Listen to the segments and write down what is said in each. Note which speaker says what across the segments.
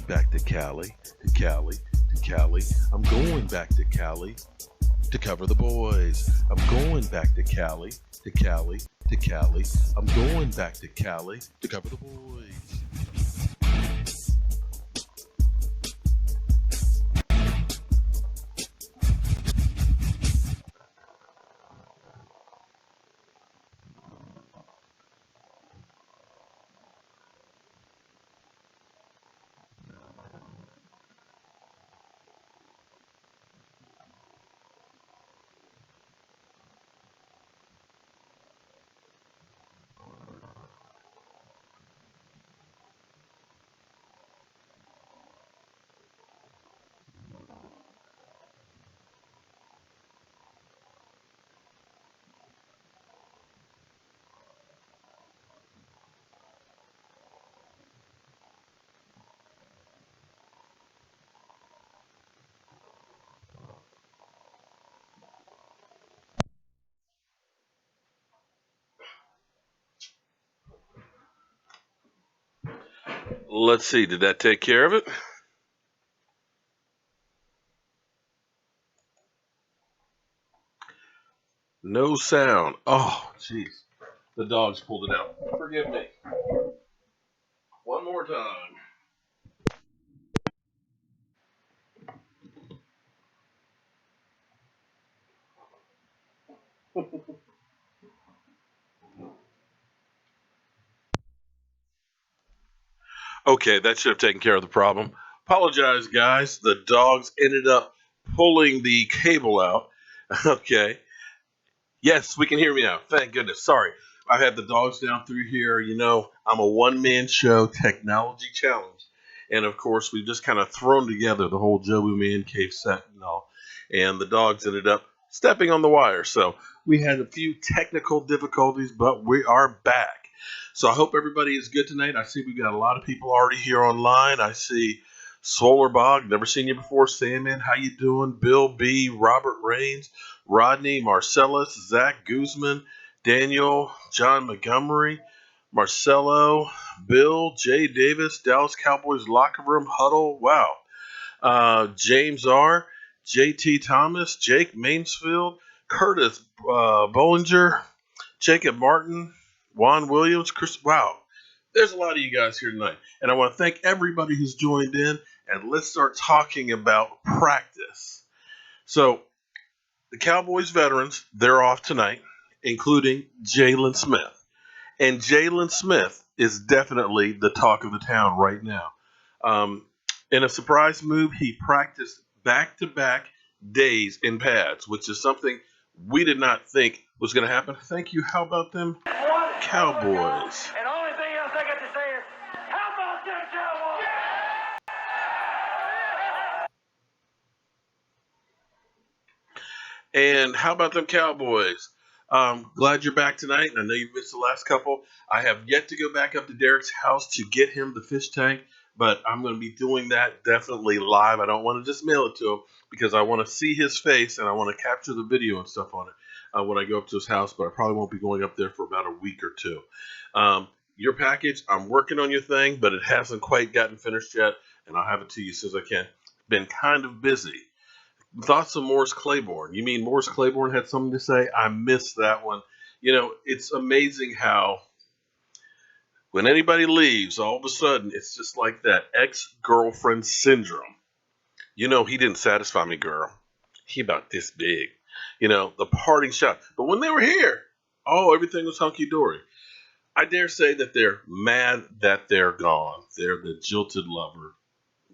Speaker 1: back to Cali, to Cali, to Cali. I'm going back to Cali to cover the boys. I'm going back to Cali, to Cali, to Cali. I'm going back to Cali to cover the boys. Let's see, did that take care of it? No sound. Oh, jeez. The dogs pulled it out. Forgive me. One more time. Okay, that should have taken care of the problem. Apologize, guys. The dogs ended up pulling the cable out. Okay. Yes, we can hear me now. Thank goodness. Sorry. I had the dogs down through here. You know, I'm a one-man show technology challenge. And of course, we've just kind of thrown together the whole Joey Man Cave set and all. And the dogs ended up stepping on the wire. So we had a few technical difficulties, but we are back. So I hope everybody is good tonight. I see we've got a lot of people already here online. I see Solar Bog, never seen you before. Sandman, how you doing? Bill B, Robert Rains, Rodney, Marcellus, Zach Guzman, Daniel, John Montgomery, Marcelo, Bill, Jay Davis, Dallas Cowboys Locker Room Huddle. Wow. James R., JT Thomas, Jake Mainsfield, Curtis Bollinger, Jacob Martin, Juan Williams, Chris. Wow. There's a lot of you guys here tonight. And I want to thank everybody who's joined in. And let's start talking about practice. So, the Cowboys veterans, they're off tonight, including Jalen Smith. And Jalen Smith is definitely the talk of the town right now. In a surprise move, he practiced back-to-back days in pads, which is something we did not think was going to happen. Thank you. How about them Cowboys?
Speaker 2: And the only thing else I got to say is, how about them Cowboys?
Speaker 1: And how about them Cowboys? Glad you're back tonight. I know you've missed the last couple. I have yet to go back up to Derek's house to get him the fish tank, but I'm going to be doing that definitely live. I don't want to just mail it to him because I want to see his face and I want to capture the video and stuff on it when I go up to his house, but I probably won't be going up there for about a week or two. Your package, I'm working on your thing, but it hasn't quite gotten finished yet, and I'll have it to you as soon as I can. Been kind of busy. Thoughts of Morris Claiborne. You mean Morris Claiborne had something to say? I missed that one. You know, it's amazing how when anybody leaves, all of a sudden, it's just like that ex-girlfriend syndrome. You know, he didn't satisfy me, girl. He about this big. You know, the parting shot. But when they were here, oh, everything was hunky-dory. I dare say that they're mad that they're gone. They're the jilted lover,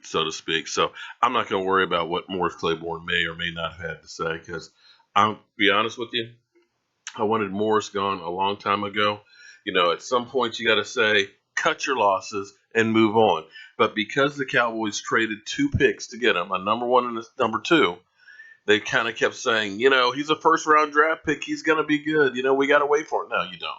Speaker 1: so to speak. So I'm not going to worry about what Morris Claiborne may or may not have had to say because I'll be honest with you, I wanted Morris gone a long time ago. You know, at some point you got to say, cut your losses and move on. But because the Cowboys traded 2 picks to get him, a number 1 and a number 2, they kind of kept saying, you know, he's a first-round draft pick. He's going to be good. You know, we got to wait for it. No, you don't.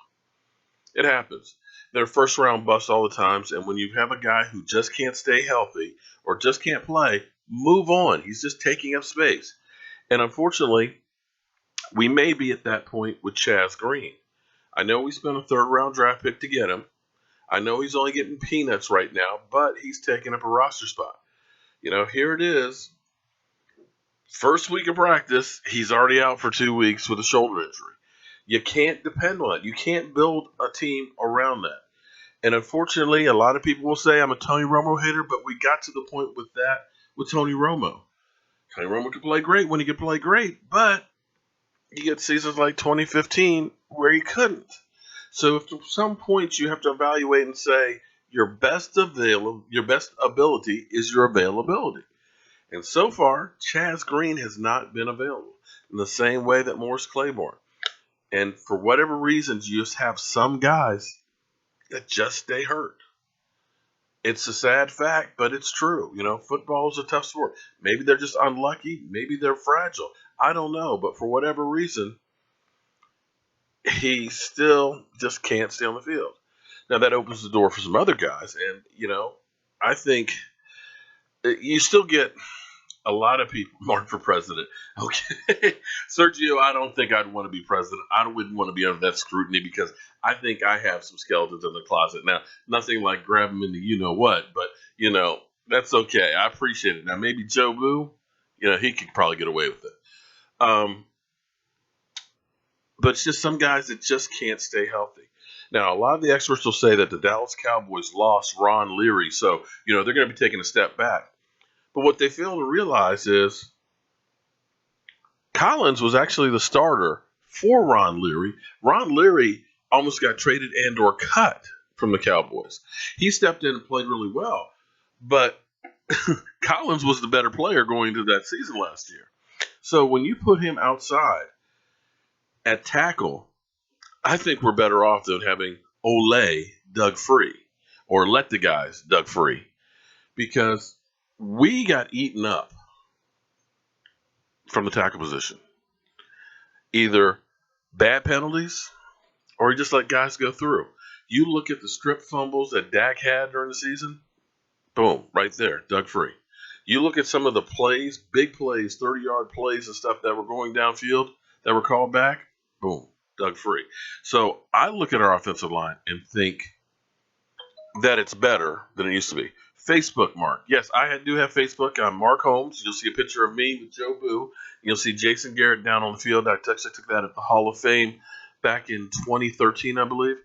Speaker 1: It happens. They're first-round busts all the times, and when you have a guy who just can't stay healthy or just can't play, move on. He's just taking up space. And unfortunately, we may be at that point with Chaz Green. I know we spent a 3rd-round draft pick to get him. I know he's only getting peanuts right now, but he's taking up a roster spot. Here it is. First week of practice, he's already out for 2 weeks with a shoulder injury. You can't depend on it. You can't build a team around that. And unfortunately, a lot of people will say I'm a Tony Romo hater, but we got to the point with that with Tony Romo. Tony Romo can play great when he can play great, but you get seasons like 2015 where he couldn't. So at some points you have to evaluate and say your best ability is your availability. And so far, Chaz Green has not been available in the same way that Morris Claiborne. And for whatever reasons, you just have some guys that just stay hurt. It's a sad fact, but it's true. Football is a tough sport. Maybe they're just unlucky. Maybe they're fragile. I don't know. But for whatever reason, he still just can't stay on the field. Now, that opens the door for some other guys. And, I think you still get a lot of people marked for president. Okay. Sergio, I don't think I'd want to be president. I wouldn't want to be under that scrutiny because I think I have some skeletons in the closet. Now, nothing like grab them into you-know-what, but, that's okay. I appreciate it. Now, maybe Joe Boo, he could probably get away with it. But it's just some guys that just can't stay healthy. Now, a lot of the experts will say that the Dallas Cowboys lost Ron Leary, so, they're going to be taking a step back. But what they fail to realize is Collins was actually the starter for Ron Leary. Ron Leary almost got traded and or cut from the Cowboys. He stepped in and played really well, but Collins was the better player going into that season last year. So when you put him outside at tackle, I think we're better off than having Ole dug free or let the guys dug free because we got eaten up from the tackle position. Either bad penalties or you just let guys go through. You look at the strip fumbles that Dak had during the season, boom, right there, dug free. You look at some of the plays, big plays, 30-yard plays and stuff that were going downfield that were called back, boom, dug free. So I look at our offensive line and think that it's better than it used to be. Facebook, Mark. Yes, I do have Facebook. I'm Mark Holmes. You'll see a picture of me with Joe Boo. You'll see Jason Garrett down on the field. I actually took that at the Hall of Fame back in 2013, I believe.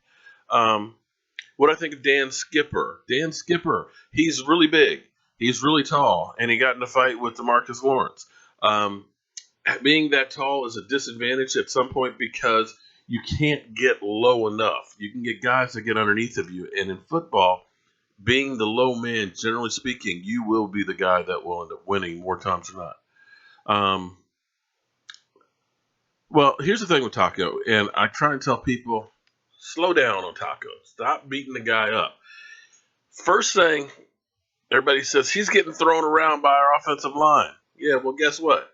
Speaker 1: What I think of Dan Skipper. Dan Skipper, he's really big. He's really tall, and he got in a fight with DeMarcus Lawrence. Being that tall is a disadvantage at some point because you can't get low enough. You can get guys that get underneath of you, and in football, being the low man, generally speaking, you will be the guy that will end up winning more times than not. Well, here's the thing with Taco, and I try and tell people, slow down on Taco. Stop beating the guy up. First thing, everybody says he's getting thrown around by our offensive line. Yeah, well, guess what?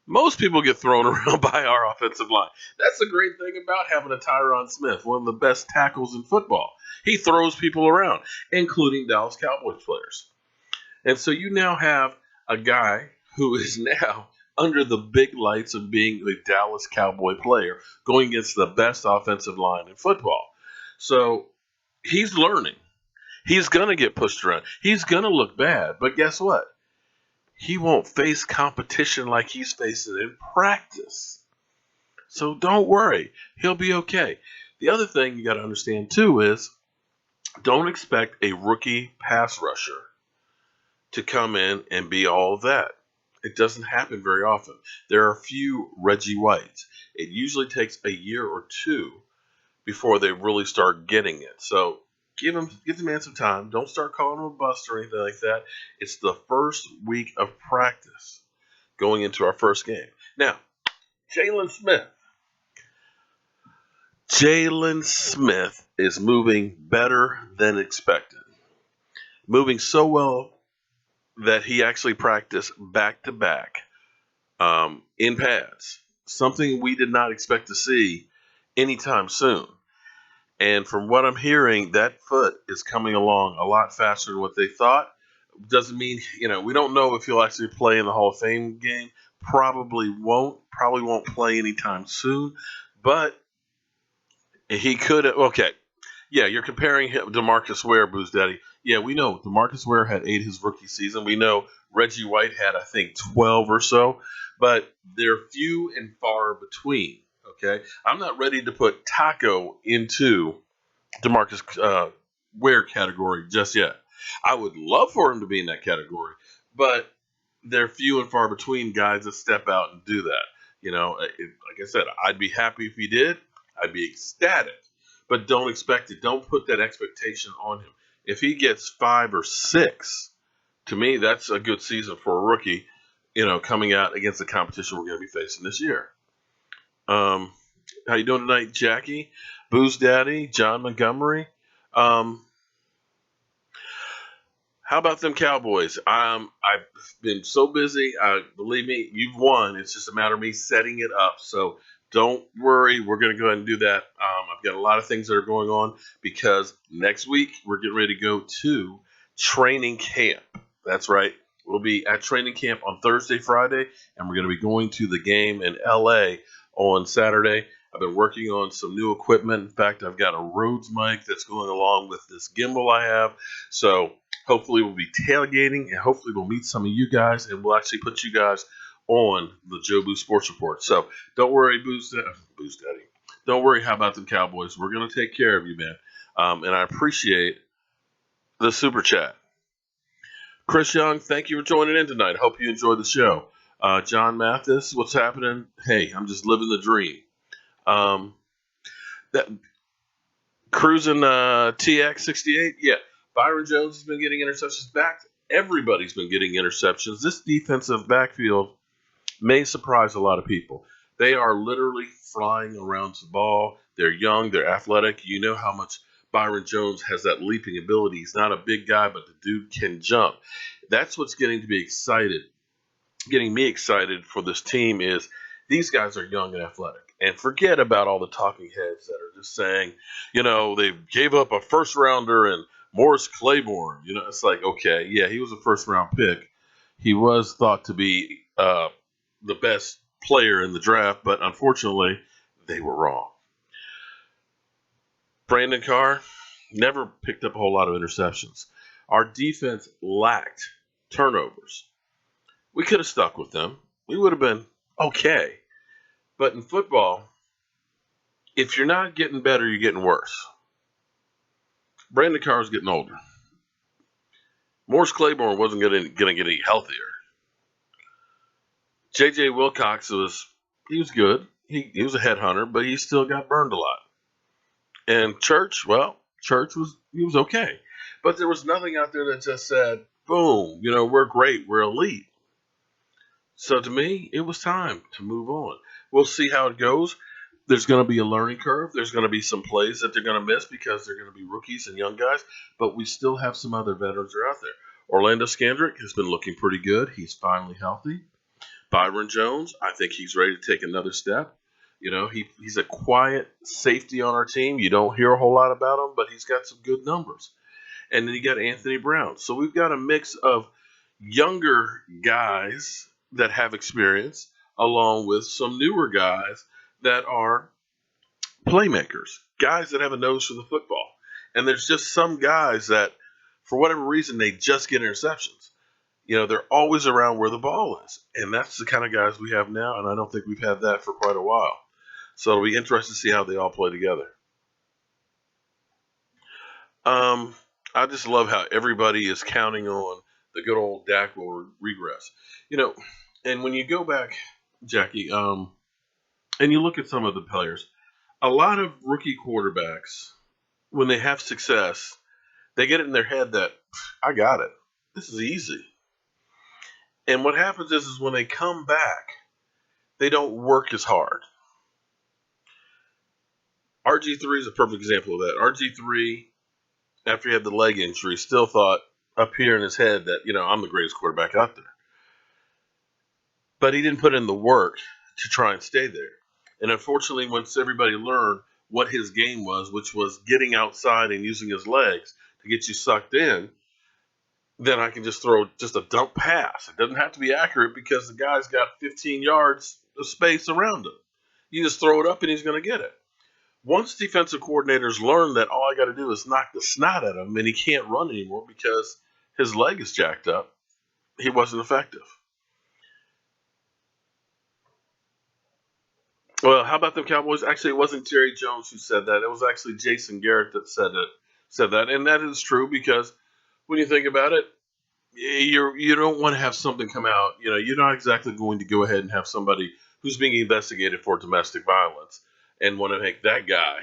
Speaker 1: Most people get thrown around by our offensive line. That's the great thing about having a Tyron Smith, one of the best tackles in football. He throws people around, including Dallas Cowboys players. And so you now have a guy who is now under the big lights of being a Dallas Cowboy player going against the best offensive line in football. So he's learning. He's going to get pushed around. He's going to look bad. But guess what? He won't face competition like he's facing in practice. So don't worry. He'll be okay. The other thing you got to understand, too, is don't expect a rookie pass rusher to come in and be all of that. It doesn't happen very often. There are a few Reggie Whites. It usually takes a year or two before they really start getting it. So give the man some time. Don't start calling him a bust or anything like that. It's the first week of practice going into our first game. Now, Jalen Smith. Jalen Smith is moving better than expected. Moving so well that he actually practiced back-to-back in pads. Something we did not expect to see anytime soon. And from what I'm hearing, that foot is coming along a lot faster than what they thought. Doesn't mean, we don't know if he'll actually play in the Hall of Fame game. Probably won't play anytime soon. But he could. Okay. Yeah, you're comparing him DeMarcus Ware, Booze Daddy. Yeah, we know DeMarcus Ware had 8 his rookie season. We know Reggie White had, I think, 12 or so, but they're few and far between. Okay, I'm not ready to put Taco into DeMarcus Ware category just yet. I would love for him to be in that category, but they're few and far between guys that step out and do that. Like I said, I'd be happy if he did. I'd be ecstatic, but don't expect it. Don't put that expectation on him. If he gets 5 or 6, to me, that's a good season for a rookie. Coming out against the competition we're going to be facing this year. How you doing tonight, Jackie? Booze Daddy, John Montgomery. How about them Cowboys? I've been so busy. Believe me, you've won. It's just a matter of me setting it up. So don't worry. We're going to go ahead and do that. I've got a lot of things that are going on because next week we're getting ready to go to training camp. That's right. We'll be at training camp on Thursday, Friday, and we're going to be going to the game in LA on Saturday. I've been working on some new equipment. In fact, I've got a Rhodes mic that's going along with this gimbal I have. So hopefully we'll be tailgating, and hopefully we'll meet some of you guys, and we'll actually put you guys on the Joe Boo Sports Report. So don't worry, Booze Daddy. Don't worry about them Cowboys. We're going to take care of you, man. And I appreciate the super chat. Chris Young, thank you for joining in tonight. Hope you enjoyed the show. John Mathis, what's happening? Hey, I'm just living the dream. That cruising TX68, yeah. Byron Jones has been getting interceptions back. Everybody's been getting interceptions. This defensive backfield may surprise a lot of people. They are literally flying around the ball. They're young. They're athletic. You know how much Byron Jones has that leaping ability. He's not a big guy, but the dude can jump. That's what's getting me excited for this team is these guys are young and athletic. And forget about all the talking heads that are just saying, they gave up a first rounder and Morris Claiborne. It's like, okay, yeah, he was a first round pick. He was thought to be the best player in the draft, but unfortunately, they were wrong. Brandon Carr never picked up a whole lot of interceptions. Our defense lacked turnovers. We could have stuck with them. We would have been okay. But in football, if you're not getting better, you're getting worse. Brandon Carr is getting older. Morris Claiborne wasn't going to get any healthier. J.J. Wilcox was good. He was a headhunter, but he still got burned a lot. And Church was okay. But there was nothing out there that just said, boom, we're great, we're elite. So to me, it was time to move on. We'll see how it goes. There's going to be a learning curve. There's going to be some plays that they're going to miss because they're going to be rookies and young guys. But we still have some other veterans that are out there. Orlando Scandrick has been looking pretty good. He's finally healthy. Byron Jones, I think he's ready to take another step. He's a quiet safety on our team. You don't hear a whole lot about him, but he's got some good numbers. And then you got Anthony Brown. So we've got a mix of younger guys that have experience along with some newer guys that are playmakers, guys that have a nose for the football. And there's just some guys that, for whatever reason, they just get interceptions. They're always around where the ball is. And that's the kind of guys we have now, and I don't think we've had that for quite a while. So it'll be interesting to see how they all play together. I just love how everybody is counting on the good old Dak will regress. And when you go back, Jackie, and you look at some of the players, a lot of rookie quarterbacks, when they have success, they get it in their head that, I got it. This is easy. And what happens is when they come back, they don't work as hard. RG3 is a perfect example of that. RG3, after he had the leg injury, still thought up here in his head that, I'm the greatest quarterback out there. But he didn't put in the work to try and stay there. And unfortunately, once everybody learned what his game was, which was getting outside and using his legs to get you sucked in, then I can just throw just a dump pass. It doesn't have to be accurate because the guy's got 15 yards of space around him. You just throw it up and he's going to get it. Once defensive coordinators learn that all I got to do is knock the snot at him and he can't run anymore because his leg is jacked up, he wasn't effective. Well, how about the Cowboys? Actually, it wasn't Jerry Jones who said that. It was actually Jason Garrett that said that, and that is true because when you think about it, you don't want to have something come out. You're not exactly going to go ahead and have somebody who's being investigated for domestic violence and want to make that guy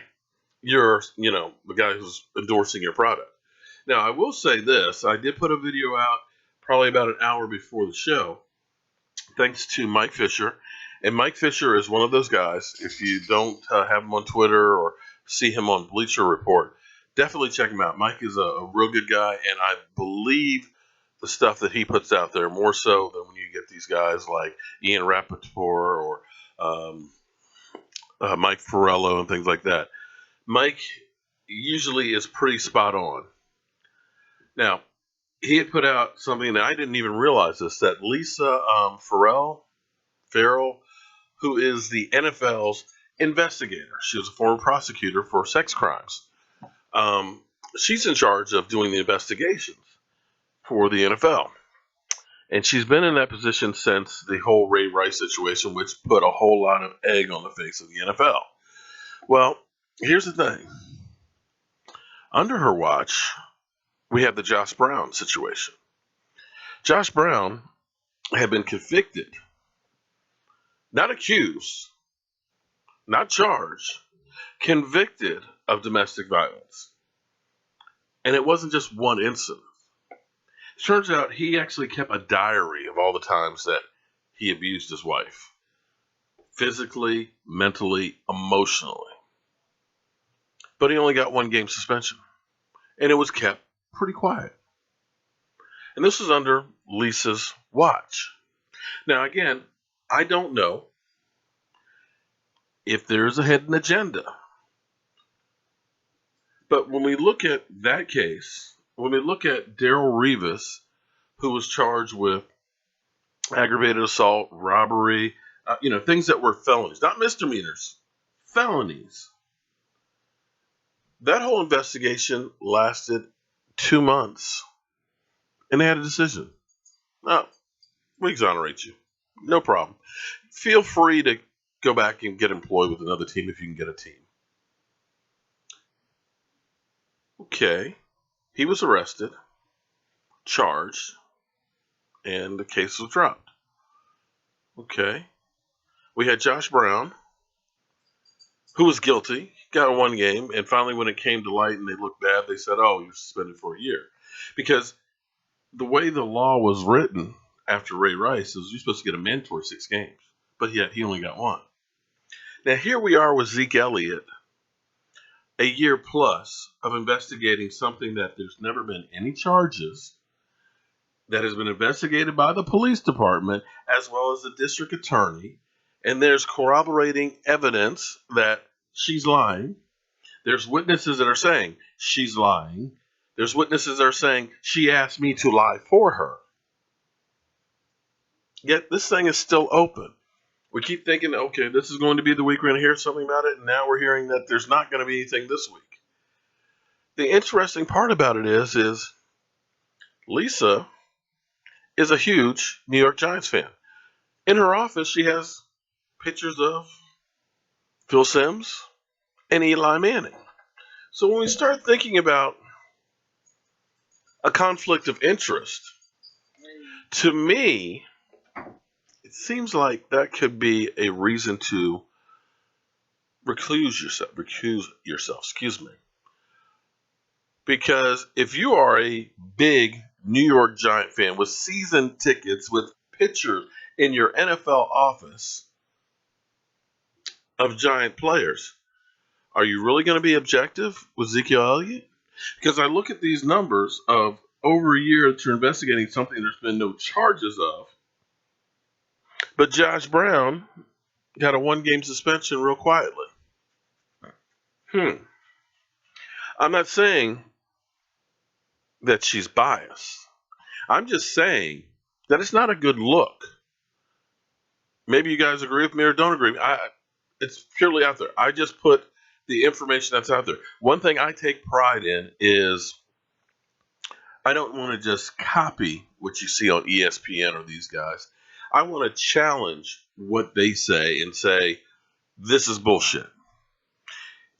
Speaker 1: the guy who's endorsing your product. Now, I will say this: I did put a video out probably about an hour before the show, thanks to Mike Fisher. And Mike Fisher is one of those guys. If you don't have him on Twitter or see him on Bleacher Report, definitely check him out. Mike is a real good guy, and I believe the stuff that he puts out there more so than when you get these guys like Ian Rapoport or Mike Ferrello and things like that. Mike usually is pretty spot on. Now, he had put out something that I didn't even realize this, that Lisa Farrell, who is the NFL's investigator. She was a former prosecutor for sex crimes. She's in charge of doing the investigations for the NFL. And she's been in that position since the whole Ray Rice situation, which put a whole lot of egg on the face of the NFL. Well, here's the thing. Under her watch, we have the Josh Brown situation. Josh Brown had been convicted, not accused, not charged, convicted of domestic violence. And it wasn't just one incident. It turns out he actually kept a diary of all the times that he abused his wife. Physically, mentally, emotionally. But he only got 1 game suspension. And it was kept pretty quiet. And this was under Lisa's watch. Now, again, I don't know if there's a hidden agenda. But when we look at that case, when we look at Darrelle Revis, who was charged with aggravated assault, robbery, things that were felonies, not misdemeanors, felonies. That whole investigation lasted 2 months. And they had a decision. No, we exonerate you. No problem. Feel free to go back and get employed with another team if you can get a team. Okay. He was arrested, charged, and the case was dropped. Okay. We had Josh Brown, who was guilty, got 1 game, and finally when it came to light and they looked bad, they said, oh, you're suspended for a year. Because the way the law was written after Ray Rice is you're supposed to get a mandatory 6 games, but yet he only got 1. Now here we are with Zeke Elliott, a year plus of investigating something that there's never been any charges, that has been investigated by the police department as well as the district attorney, and there's corroborating evidence that she's lying. There's witnesses that are saying she's lying. There's witnesses that are saying she asked me to lie for her. Yet this thing is still open. We keep thinking, okay, this is going to be the week we're going to hear something about it, and now we're hearing that there's not going to be anything this week. The interesting part about it is Lisa is a huge New York Giants fan. In her office, she has pictures of Phil Simms and Eli Manning. So when we start thinking about a conflict of interest, to me, it seems like that could be a reason to recuse yourself, Because if you are a big New York Giant fan with season tickets, with pictures in your NFL office of Giant players, are you really going to be objective with Zeke Elliott? Because I look at these numbers of over a year that you're investigating something there's been no charges of. But Josh Brown got a 1 game suspension real quietly. I'm not saying that she's biased. I'm just saying that it's not a good look. Maybe you guys agree with me or don't agree with me. It's purely out there. I just put the information that's out there. One thing I take pride in is I don't want to just copy what you see on ESPN or these guys. I want to challenge what they say and say, this is bullshit.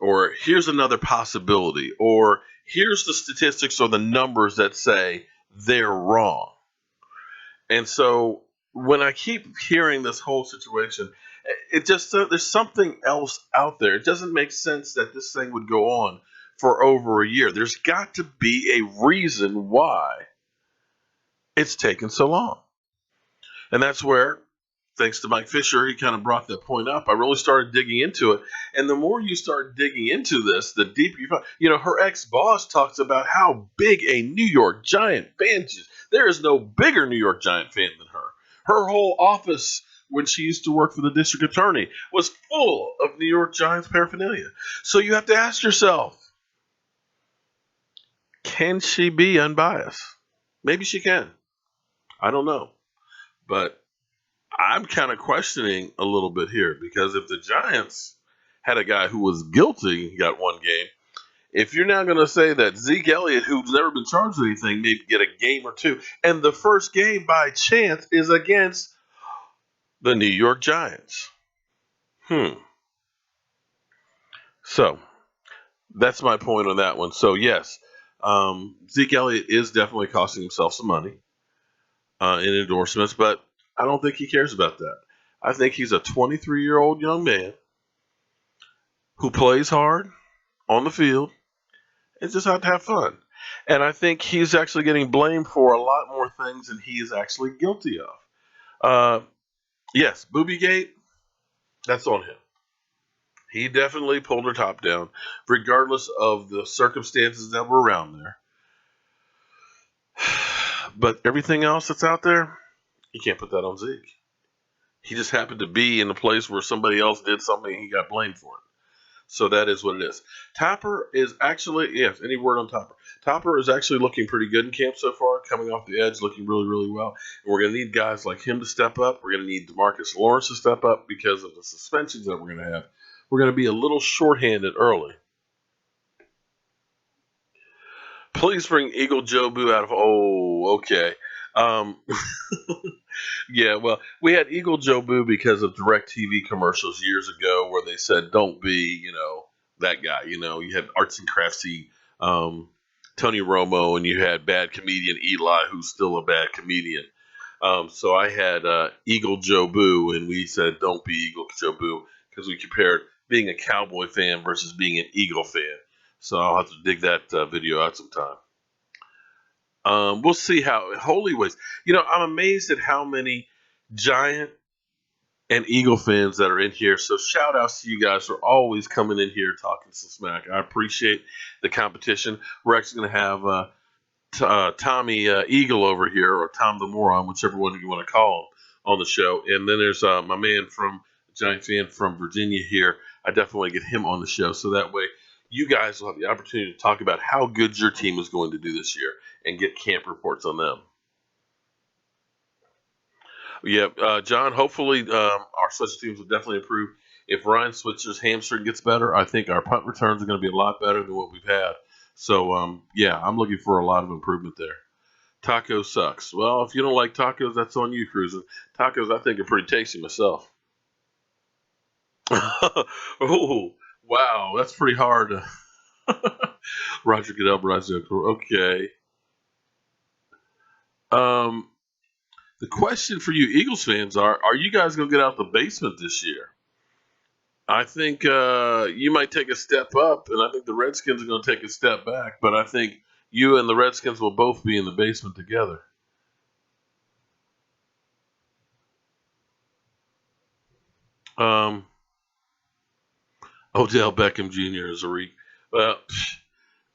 Speaker 1: Or here's another possibility. Or here's the statistics or the numbers that say they're wrong. And so when I keep hearing this whole situation, it just there's something else out there. It doesn't make sense that this thing would go on for over a year. There's got to be a reason why it's taken so long. And that's where, thanks to Mike Fisher, he kind of brought that point up. I really started digging into it. And the more you start digging into this, the deeper you find. Her ex-boss talks about how big a New York Giant fan is. There is no bigger New York Giant fan than her. Her whole office, when she used to work for the district attorney, was full of New York Giants paraphernalia. So you have to ask yourself, can she be unbiased? Maybe she can. I don't know. But I'm kind of questioning a little bit here, because if the Giants had a guy who was guilty, got one game, if you're now going to say that Zeke Elliott, who's never been charged with anything, maybe get a game or two, and the first game by chance is against the New York Giants. So that's my point on that one. So yes, Zeke Elliott is definitely costing himself some money in endorsements, but I don't think he cares about that. I think he's a 23-year-old young man who plays hard on the field and just out to have fun. And I think he's actually getting blamed for a lot more things than he is actually guilty of. Yes, Boobygate, that's on him. He definitely pulled her top down, regardless of the circumstances that were around there. But everything else that's out there, you can't put that on Zeke. He just happened to be in a place where somebody else did something and he got blamed for it. So that is what it is. Topper is actually, yes, any word on Topper? Topper is actually looking pretty good in camp so far, coming off the edge, looking really, really well. And we're going to need guys like him to step up. We're going to need DeMarcus Lawrence to step up because of the suspensions that we're going to have. We're going to be a little shorthanded early. Please bring Eagle Joe Boo out of, okay. Yeah, well, we had Eagle Joe Boo because of DirecTV commercials years ago where they said, don't be, that guy. You had arts and craftsy Tony Romo, and you had bad comedian Eli, who's still a bad comedian. So I had Eagle Joe Boo, and we said, don't be Eagle Joe Boo, because we compared being a Cowboy fan versus being an Eagle fan. So I'll have to dig that video out sometime. We'll see how Holy Ways. I'm amazed at how many Giant and Eagle fans that are in here. So shout outs to you guys for always coming in here talking some smack. I appreciate the competition. We're actually going to have Tommy Eagle over here, or Tom the Moron, whichever one you want to call him, on the show. And then there's my man Giant fan from Virginia here. I definitely get him on the show, so that way you guys will have the opportunity to talk about how good your team is going to do this year and get camp reports on them. Yeah, John, hopefully our special teams will definitely improve. If Ryan Switzer's hamstring gets better, I think our punt returns are going to be a lot better than what we've had. So, yeah, I'm looking for a lot of improvement there. Taco sucks. Well, if you don't like tacos, that's on you, Cruising. Tacos, I think, are pretty tasty myself. Oh, wow, that's pretty hard. Roger Goodell, Brazil. Okay. The question for you Eagles fans are you guys going to get out the basement this year? I think you might take a step up, and I think the Redskins are going to take a step back, but I think you and the Redskins will both be in the basement together. Odell Beckham Jr. is a well,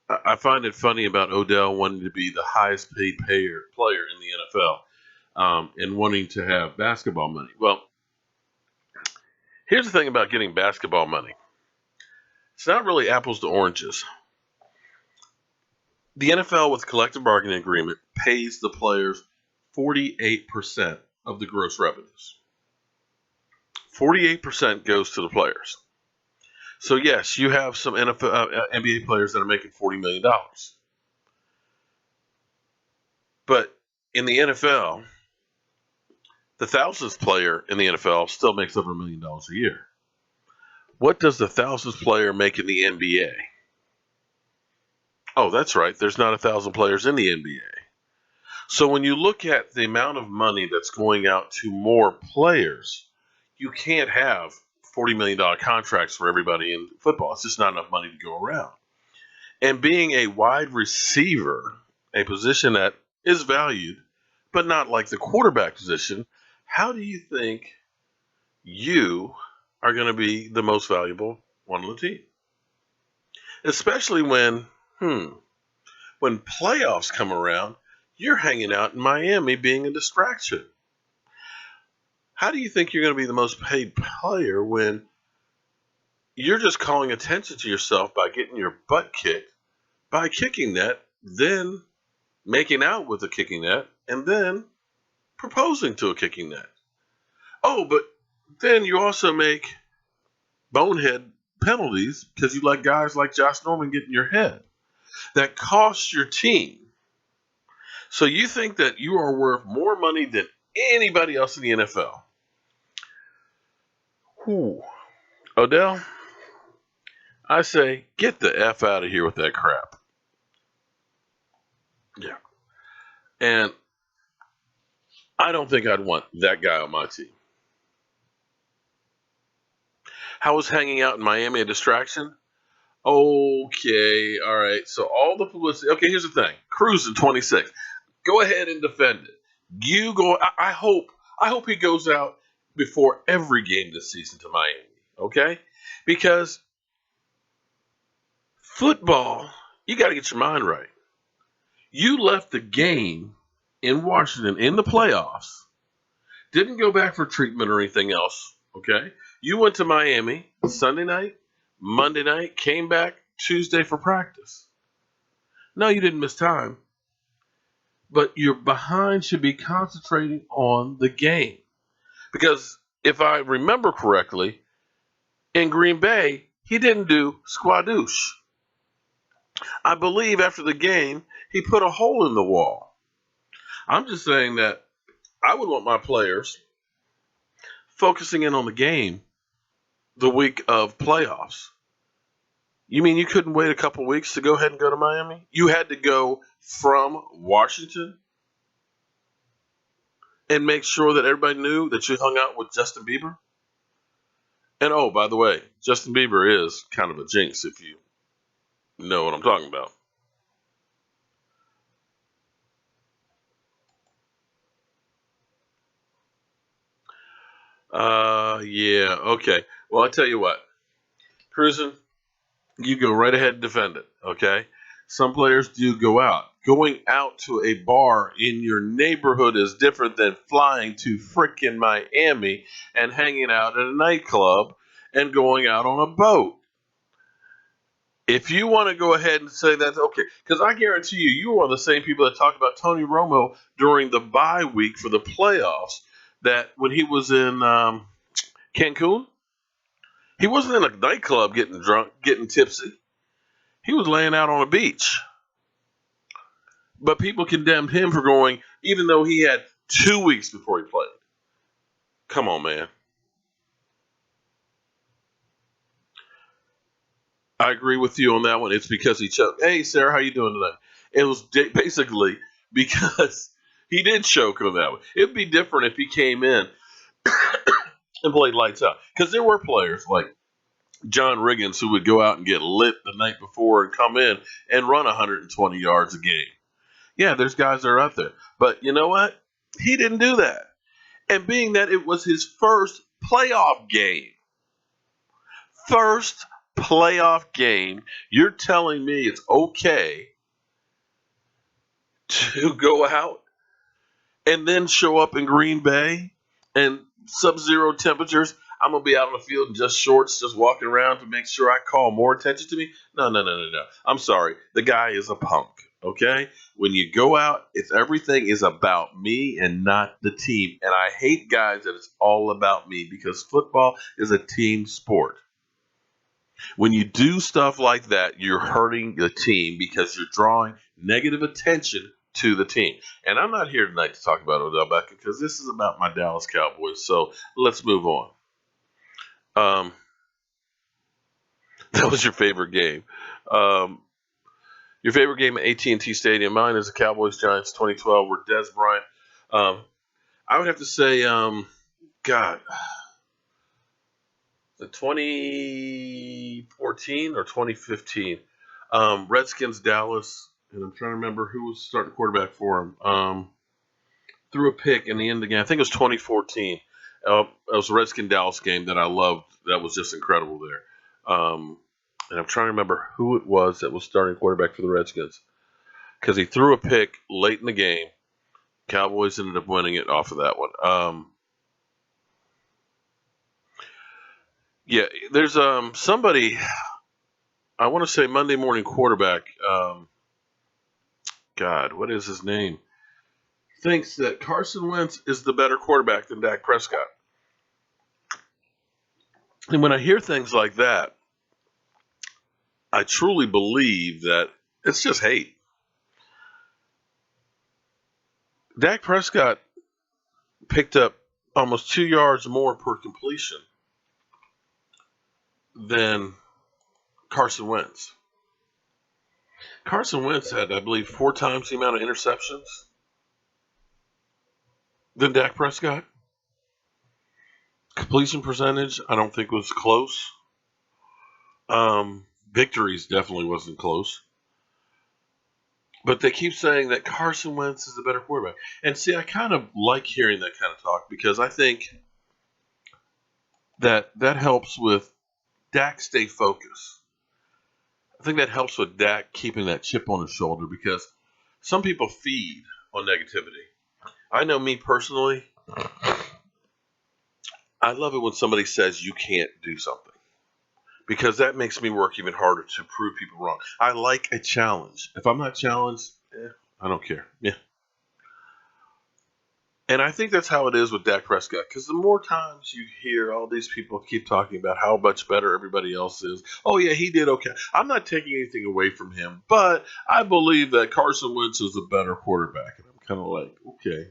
Speaker 1: I find it funny about Odell wanting to be the highest paid player in the NFL and wanting to have basketball money. Well, here's the thing about getting basketball money. It's not really apples to oranges. The NFL, with collective bargaining agreement, pays the players 48% of the gross revenues. 48% goes to the players. So yes, you have some NBA players that are making $40 million. But in the NFL, the thousandth player in the NFL still makes over $1 million a year. What does the thousandth player make in the NBA? Oh, that's right. There's not 1,000 players in the NBA. So when you look at the amount of money that's going out to more players, you can't have $40 million contracts for everybody in football. It's just not enough money to go around. And being a wide receiver, a position that is valued, but not like the quarterback position, how do you think you are going to be the most valuable one on the team? Especially when playoffs come around, you're hanging out in Miami being a distraction. How do you think you're going to be the most paid player when you're just calling attention to yourself by getting your butt kicked by kicking net, then making out with a kicking net, and then proposing to a kicking net? Oh, but then you also make bonehead penalties because you let guys like Josh Norman get in your head. That costs your team. So you think that you are worth more money than anybody else in the NFL. Whew. Odell, I say get the F out of here with that crap. Yeah. And I don't think I'd want that guy on my team. How was hanging out in Miami a distraction? Okay, all right. So all the publicity. Okay, here's the thing. Cruising 26. Go ahead and defend it. You go. I hope he goes out before every game this season to Miami. Okay, because football, you got to get your mind right. You left the game in Washington in the playoffs. Didn't go back for treatment or anything else. Okay, you went to Miami Sunday night, Monday night, came back Tuesday for practice. No, you didn't miss time. But your behind should be concentrating on the game. Because if I remember correctly, in Green Bay, he didn't do squadoosh. I believe after the game, he put a hole in the wall. I'm just saying that I would want my players focusing in on the game the week of playoffs. You mean you couldn't wait a couple weeks to go ahead and go to Miami? You had to go from Washington and make sure that everybody knew that you hung out with Justin Bieber? And oh, by the way, Justin Bieber is kind of a jinx if you know what I'm talking about. Yeah, okay. Well, I tell you what, Cruising, you go right ahead and defend it, okay? Some players do go out. Going out to a bar in your neighborhood is different than flying to frickin' Miami and hanging out at a nightclub and going out on a boat. If you want to go ahead and say that's okay, because I guarantee you, you are the same people that talked about Tony Romo during the bye week for the playoffs. That when he was in Cancun, he wasn't in a nightclub getting drunk, getting tipsy. He was laying out on a beach. But people condemned him for going, even though he had 2 weeks before he played. Come on, man. I agree with you on that one. It's because he choked. Hey, Sarah, how you doing today? It was basically because he did choke on that one. It'd be different if he came in and played lights out. Because there were players like John Riggins who would go out and get lit the night before and come in and run 120 yards a game. Yeah, there's guys that are out there. But you know what? He didn't do that. And being that it was his first playoff game, first playoff game, you're telling me it's okay to go out and then show up in Green Bay and sub-zero temperatures. I'm going to be out on the field in just shorts, just walking around to make sure I call more attention to me. No. I'm sorry. The guy is a punk, okay? When you go out, everything is about me and not the team. And I hate guys that it's all about me because football is a team sport. When you do stuff like that, you're hurting the team because you're drawing negative attention to the team. And I'm not here tonight to talk about Odell Beckham because this is about my Dallas Cowboys. So let's move on. Um, that was your favorite game. Um, your favorite game at AT&T Stadium. Mine is the Cowboys Giants 2012, where Des Bryant. I would have to say, God, the 2014 or 2015 Redskins Dallas, and I'm trying to remember who was starting quarterback for him. Threw a pick in the end of the game. I think it was 2014. It was a Redskin Dallas game that I loved. That was just incredible there. And I'm trying to remember who it was that was starting quarterback for the Redskins, because he threw a pick late in the game. Cowboys ended up winning it off of that one. Yeah, there's somebody, I want to say Monday Morning Quarterback. God, what is his name? Thinks that Carson Wentz is the better quarterback than Dak Prescott. And when I hear things like that, I truly believe that it's just hate. Dak Prescott picked up almost 2 yards more per completion than Carson Wentz. Carson Wentz had, I believe, 4 times the amount of interceptions than Dak Prescott. Completion percentage, I don't think was close. Victories definitely wasn't close. But they keep saying that Carson Wentz is a better quarterback. And see, I kind of like hearing that kind of talk because I think that helps with Dak stay focused. I think that helps with Dak keeping that chip on his shoulder because some people feed on negativity. I know me personally, I love it when somebody says you can't do something because that makes me work even harder to prove people wrong. I like a challenge. If I'm not challenged, I don't care. Yeah. And I think that's how it is with Dak Prescott, because the more times you hear all these people keep talking about how much better everybody else is, oh yeah, he did okay. I'm not taking anything away from him, but I believe that Carson Wentz is a better quarterback. And I'm kind of like, okay.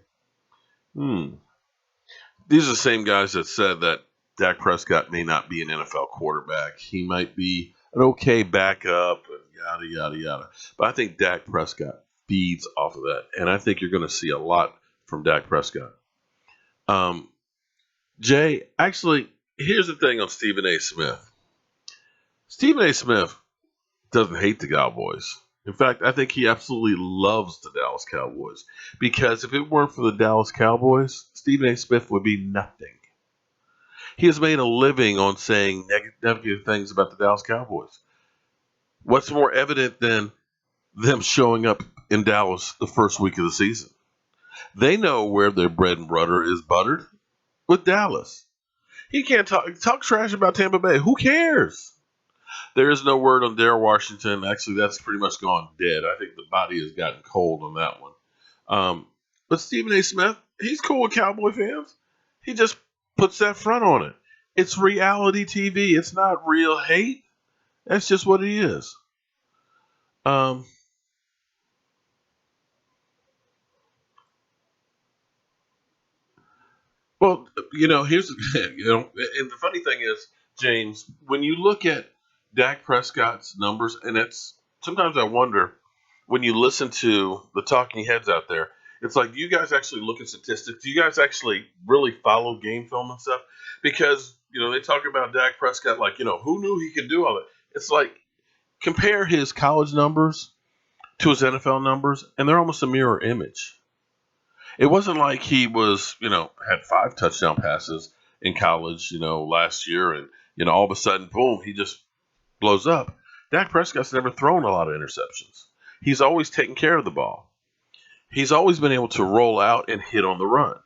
Speaker 1: These are the same guys that said that Dak Prescott may not be an NFL quarterback. He might be an okay backup, and yada, yada, yada. But I think Dak Prescott feeds off of that. And I think you're going to see a lot from Dak Prescott. Jay, actually, here's the thing on Stephen A. Smith. Stephen A. Smith doesn't hate the Cowboys. In fact, I think he absolutely loves the Dallas Cowboys. Because if it weren't for the Dallas Cowboys, Stephen A. Smith would be nothing. He has made a living on saying negative things about the Dallas Cowboys. What's more evident than them showing up in Dallas the first week of the season? They know where their bread and butter is buttered, with Dallas. He can't talk trash about Tampa Bay. Who cares? There is no word on Darrell Washington. Actually, that's pretty much gone dead. I think the body has gotten cold on that one. But Stephen A. Smith, he's cool with Cowboy fans. He just puts that front on it. It's reality TV. It's not real hate. That's just what it is. Well, here's the and the funny thing is, James, when you look at Dak Prescott's numbers, and it's sometimes I wonder when you listen to the talking heads out there, it's like, do you guys actually look at statistics? Do you guys actually really follow game film and stuff? Because they talk about Dak Prescott like who knew he could do all that. It's like compare his college numbers to his NFL numbers, and they're almost a mirror image. It wasn't like he was, had 5 touchdown passes in college, last year, and all of a sudden, boom, he just blows up. Dak Prescott's never thrown a lot of interceptions. He's always taken care of the ball. He's always been able to roll out and hit on the run,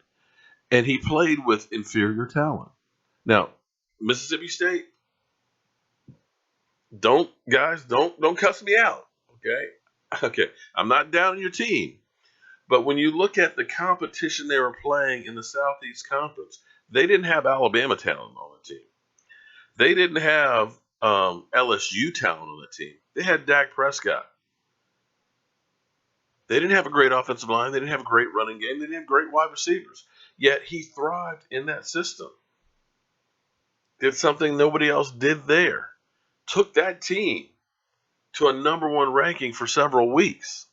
Speaker 1: and he played with inferior talent. Now, Mississippi State, don't cuss me out, okay. I'm not down on your team. But when you look at the competition they were playing in the Southeast Conference, they didn't have Alabama talent on the team. They didn't have LSU talent on the team. They had Dak Prescott. They didn't have a great offensive line. They didn't have a great running game. They didn't have great wide receivers. Yet he thrived in that system. Did something nobody else did there. Took that team to a number one ranking for several weeks.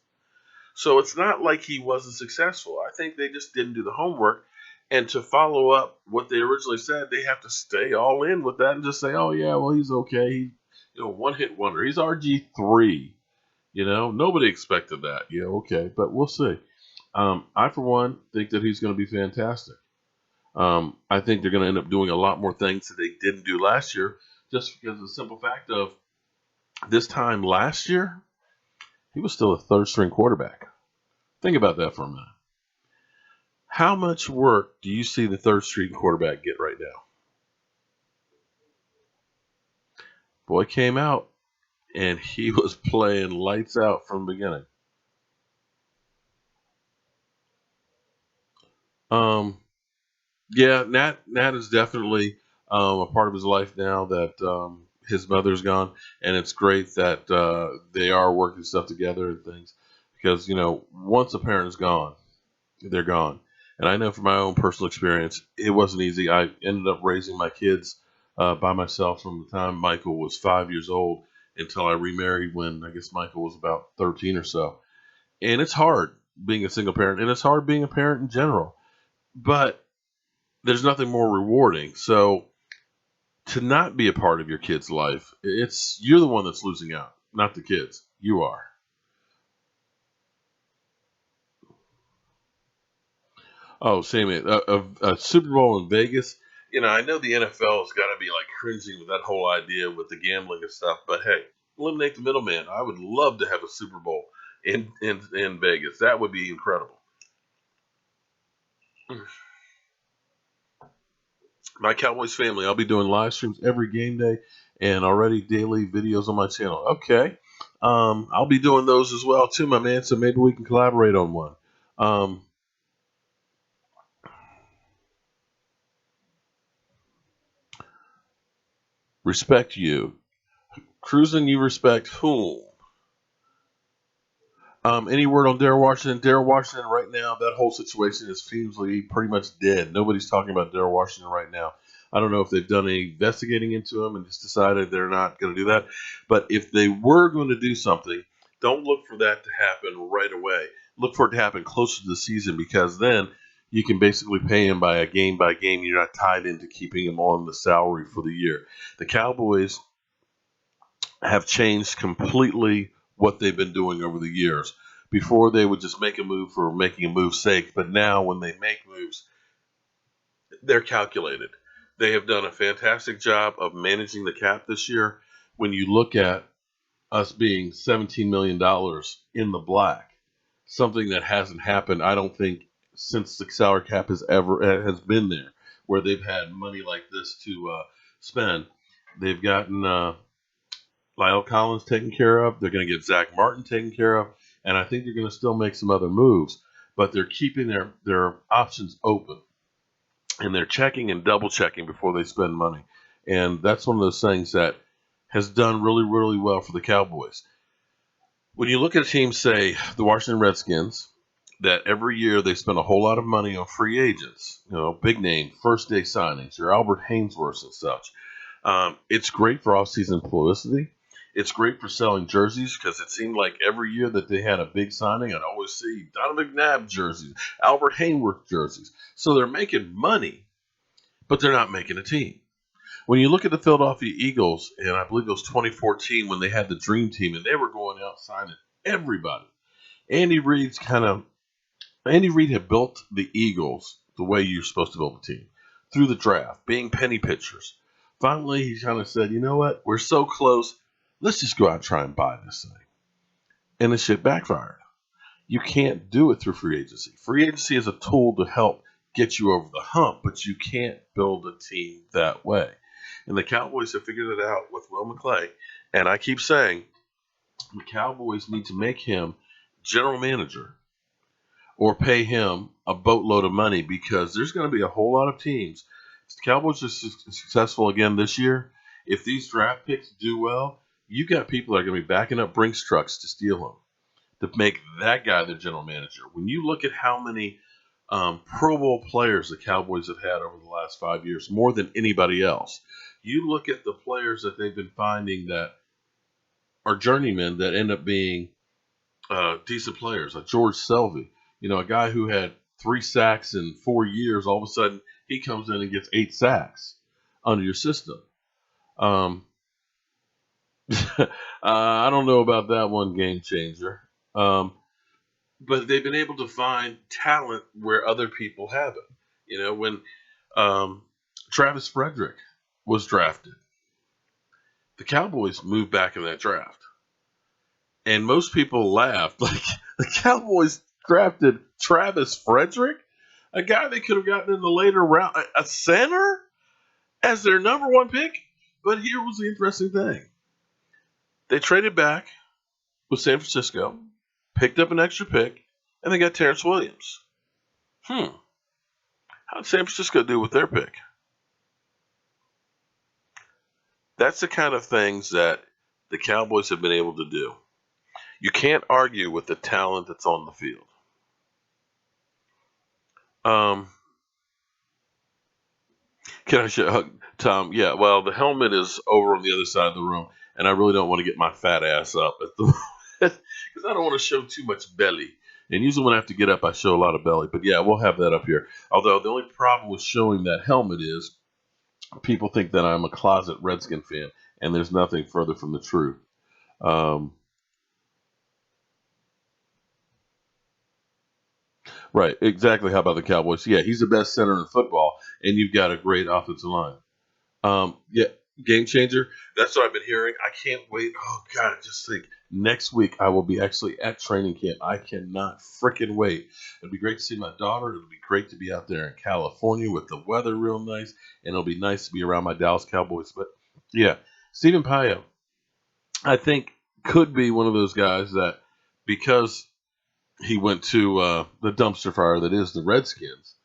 Speaker 1: So it's not like he wasn't successful. I think they just didn't do the homework. And to follow up what they originally said, they have to stay all in with that and just say, "Oh yeah, well he's okay. One hit wonder. He's RG3. Nobody expected that. Yeah, okay, but we'll see. I for one think that he's going to be fantastic. I think they're going to end up doing a lot more things that they didn't do last year, just because of the simple fact of this time last year, he was still a third string quarterback. Think about that for a minute. How much work do you see the third string quarterback get right now? Boy came out and he was playing lights out from the beginning. Yeah, Nat is definitely a part of his life now that his mother's gone, and it's great that they are working stuff together and things. Because once a parent is gone, they're gone. And I know from my own personal experience, it wasn't easy. I ended up raising my kids by myself from the time Michael was 5 years old until I remarried when I guess Michael was about 13 or so. And it's hard being a single parent, and it's hard being a parent in general. But there's nothing more rewarding. So to not be a part of your kid's life, you're the one that's losing out, not the kids. You are. Oh, same. A Super Bowl in Vegas. I know the NFL has got to be like cringing with that whole idea with the gambling and stuff. But hey, eliminate the middleman. I would love to have a Super Bowl in Vegas. That would be incredible. My Cowboys family. I'll be doing live streams every game day and already daily videos on my channel. Okay. I'll be doing those as well too, my man. So maybe we can collaborate on one. Um, respect you. Cruising, you respect whom? Any word on Darrell Washington? Darrell Washington right now, that whole situation is seemingly pretty much dead. Nobody's talking about Darrell Washington right now. I don't know if they've done any investigating into him and just decided they're not going to do that. But if they were going to do something, don't look for that to happen right away. Look for it to happen closer to the season, because then you can basically pay him by game by game. You're not tied into keeping him on the salary for the year. The Cowboys have changed completely what they've been doing over the years. Before, they would just make a move for making a move's sake, but now when they make moves, they're calculated. They have done a fantastic job of managing the cap this year. When you look at us being $17 million in the black, something that hasn't happened, I don't think, since the salary cap has been there, where they've had money like this to spend. They've gotten Lyle Collins taken care of. They're going to get Zach Martin taken care of. And I think they're going to still make some other moves. But they're keeping their options open. And they're checking and double checking before they spend money. And that's one of those things that has done really, really well for the Cowboys. When you look at a team, say, the Washington Redskins, that every year they spend a whole lot of money on free agents, big name, first day signings, your Albert Hainsworth and such. It's great for off-season publicity. It's great for selling jerseys, because it seemed like every year that they had a big signing, I'd always see Donovan McNabb jerseys, Albert Hainsworth jerseys. So they're making money, but they're not making a team. When you look at the Philadelphia Eagles, and I believe it was 2014 when they had the Dream Team, and they were going out signing everybody. Andy Reid had built the Eagles the way you're supposed to build a team, through the draft, being penny pitchers. Finally, he kind of said, you know what? We're so close. Let's just go out and try and buy this thing. And the shit backfired. You can't do it through free agency. Free agency is a tool to help get you over the hump, but you can't build a team that way. And the Cowboys have figured it out with Will McClay. And I keep saying, the Cowboys need to make him general manager or pay him a boatload of money, because there's going to be a whole lot of teams. If the Cowboys are successful again this year, if these draft picks do well, you got people that are going to be backing up Brinks trucks to steal them, to make that guy the general manager. When you look at how many Pro Bowl players the Cowboys have had over the last 5 years, more than anybody else, you look at the players that they've been finding that are journeymen that end up being decent players, like George Selvey, a guy who had 3 sacks in 4 years. All of a sudden, he comes in and gets 8 sacks under your system. I don't know about that one, game changer. But they've been able to find talent where other people haven't. When Travis Frederick was drafted, the Cowboys moved back in that draft. And most people laughed. Like, the Cowboys drafted Travis Frederick, a guy they could have gotten in the later round, a center, as their number 1 pick. But here was the interesting thing. They traded back with San Francisco, picked up an extra pick, and they got Terrence Williams. How did San Francisco do with their pick? That's the kind of things that the Cowboys have been able to do. You can't argue with the talent that's on the field. Can I show Tom? Yeah, well, the helmet is over on the other side of the room, and I really don't want to get my fat ass up at the because I don't want to show too much belly. And usually when I have to get up, I show a lot of belly. But yeah, we'll have that up here. Although the only problem with showing that helmet is people think that I'm a closet Redskin fan, and there's nothing further from the truth. Right, exactly. How about the Cowboys? Yeah, he's the best center in football, and you've got a great offensive line. Yeah, game changer. That's what I've been hearing. I can't wait. Oh, God, just think. Next week, I will be actually at training camp. I cannot freaking wait. It'll be great to see my daughter. It'll be great to be out there in California with the weather real nice, and it'll be nice to be around my Dallas Cowboys. But, yeah, Stephen Pio, I think, could be one of those guys that, because he went to the dumpster fire that is the Redskins,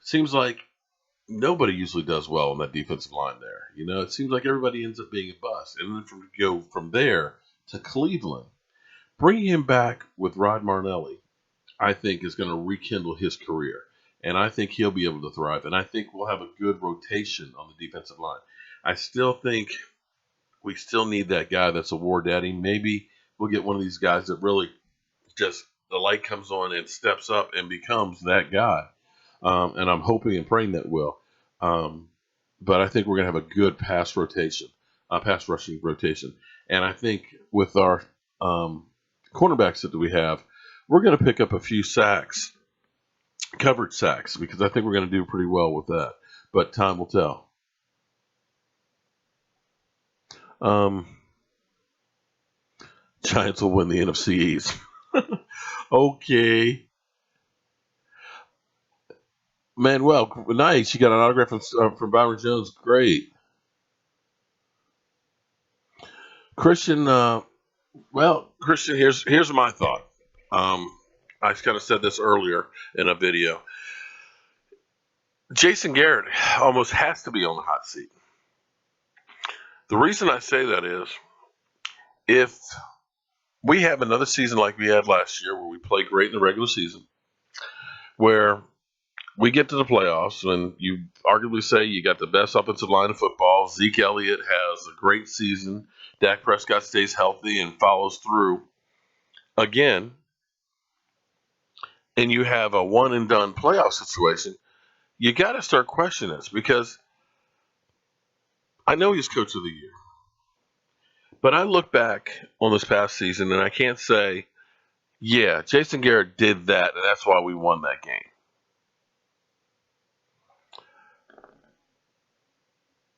Speaker 1: seems like nobody usually does well on that defensive line there. It seems like everybody ends up being a bust. And then go from there to Cleveland, bringing him back with Rod Marnelli, I think is going to rekindle his career. And I think he'll be able to thrive. And I think we'll have a good rotation on the defensive line. I still think we still need that guy that's a war daddy. Maybe we'll get one of these guys that really just the light comes on and steps up and becomes that guy. And I'm hoping and praying that will. But I think we're going to have a good pass rushing rotation. And I think with our cornerbacks that we have, we're going to pick up a few sacks, coverage sacks, because I think we're going to do pretty well with that. But time will tell. Giants will win the NFC East. Okay. Manuel, nice. You got an autograph from Byron Jones. Great. Christian, Christian, here's my thought. I kind of said this earlier in a video. Jason Garrett almost has to be on the hot seat. The reason I say that is if we have another season like we had last year where we play great in the regular season, where we get to the playoffs and you arguably say you got the best offensive line in football. Zeke Elliott has a great season. Dak Prescott stays healthy and follows through again. And you have a one and done playoff situation. You got to start questioning this, because I know he's coach of the year. But I look back on this past season and I can't say, yeah, Jason Garrett did that and that's why we won that game.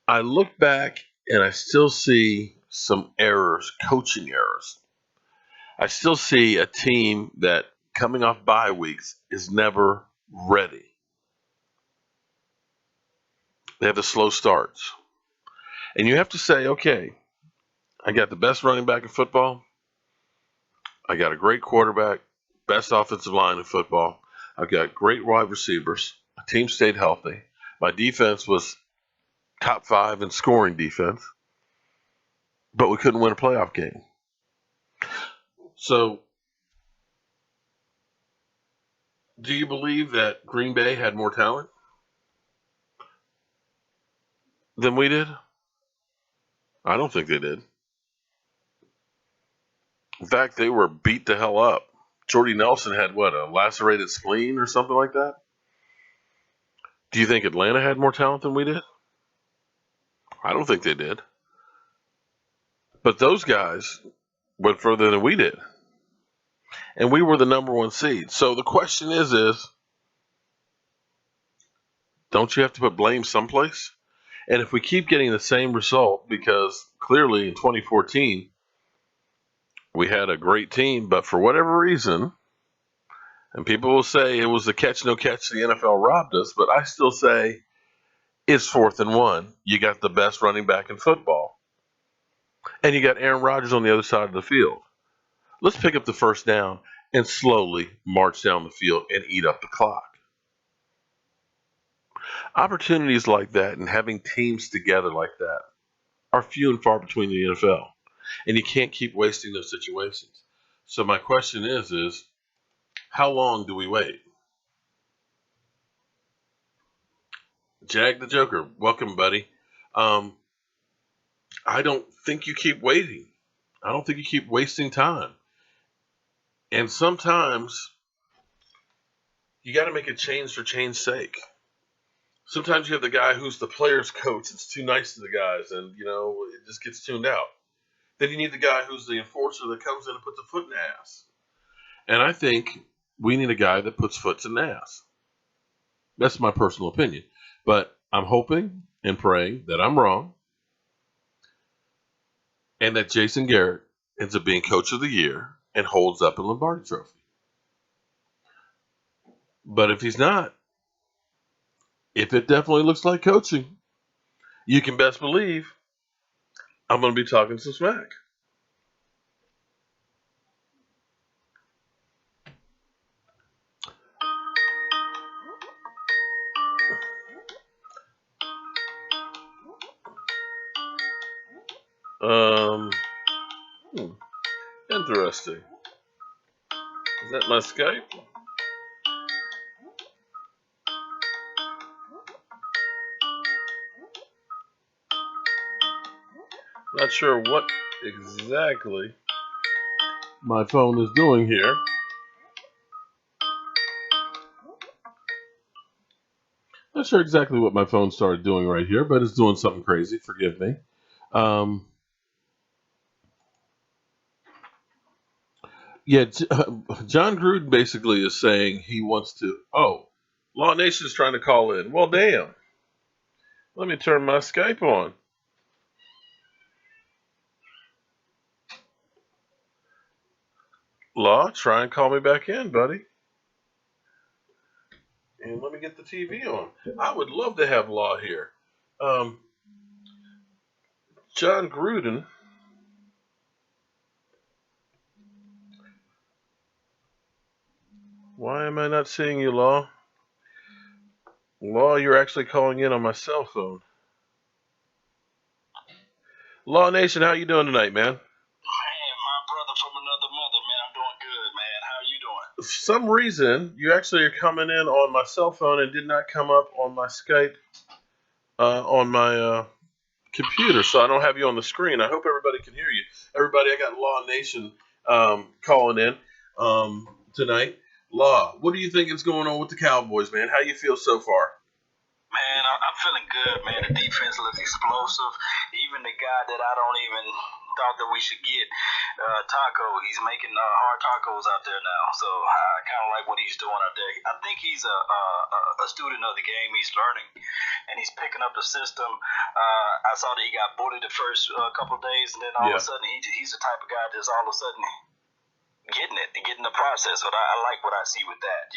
Speaker 1: I look back and I still see some errors, coaching errors. I still see a team that coming off bye weeks is never ready. They have the slow starts. And you have to say, okay, I got the best running back in football. I got a great quarterback, best offensive line in football. I've got great wide receivers. My team stayed healthy. My defense was top 5 in scoring defense. but we couldn't win a playoff game. So, do you believe that Green Bay had more talent than we did? I don't think they did. In fact, they were beat the hell up. Jordy Nelson had what, a lacerated spleen or something like that? Do you think Atlanta had more talent than we did? I don't think they did. But those guys went further than we did. And we were the number one seed. So the question is, don't you have to put blame someplace? And if we keep getting the same result, because clearly in 2014, we had a great team, but for whatever reason, and people will say it was the catch no catch, the NFL robbed us, but I still say it's 4th and 1. You got the best running back in football. And you got Aaron Rodgers on the other side of the field. Let's pick up the first down and slowly march down the field and eat up the clock. Opportunities like that and having teams together like that are few and far between in the NFL. And you can't keep wasting those situations. So my question is how long do we wait? Jag the Joker, welcome, buddy. I don't think you keep waiting. I don't think you keep wasting time. And sometimes you got to make a change for change's sake. Sometimes you have the guy who's the player's coach. It's too nice to the guys, and it just gets tuned out. Then you need the guy who's the enforcer that comes in and puts a foot in the ass. And I think we need a guy that puts foot in the ass. That's my personal opinion. But I'm hoping and praying that I'm wrong and that Jason Garrett ends up being Coach of the Year and holds up a Lombardi Trophy. But if he's not, if it definitely looks like coaching, you can best believe I'm going to be talking some smack. Interesting. Is that my Skype? Not sure what exactly my phone is doing here. Not sure exactly what my phone started doing right here, but it's doing something crazy. Forgive me. John Gruden basically is saying he wants to. Oh, Law Nation is trying to call in. Well, damn. Let me turn my Skype on. Law, try and call me back in, buddy. And let me get the TV on. I would love to have Law here. John Gruden. Why am I not seeing you, Law? Law, you're actually calling in on my cell phone. Law Nation, how you doing tonight, man?
Speaker 3: Man, my brother from another mother, man. I'm doing good, man. How you doing?
Speaker 1: For some reason, you actually are coming in on my cell phone and did not come up on my Skype on my computer, so I don't have you on the screen. I hope everybody can hear you. Everybody, I got Law Nation calling in tonight. Law, what do you think is going on with the Cowboys, man? How you feel so far?
Speaker 3: Man, I'm feeling good, man. The defense looks explosive. Even the guy that I don't even thought that we should get, Taco, he's making hard tacos out there now. So I kind of like what he's doing out there. I think he's a student of the game. He's learning, and he's picking up the system. I saw that he got bullied the first couple of days, and then all of a sudden he's the type of guy that's all of a sudden getting the process. But I like what I see with that,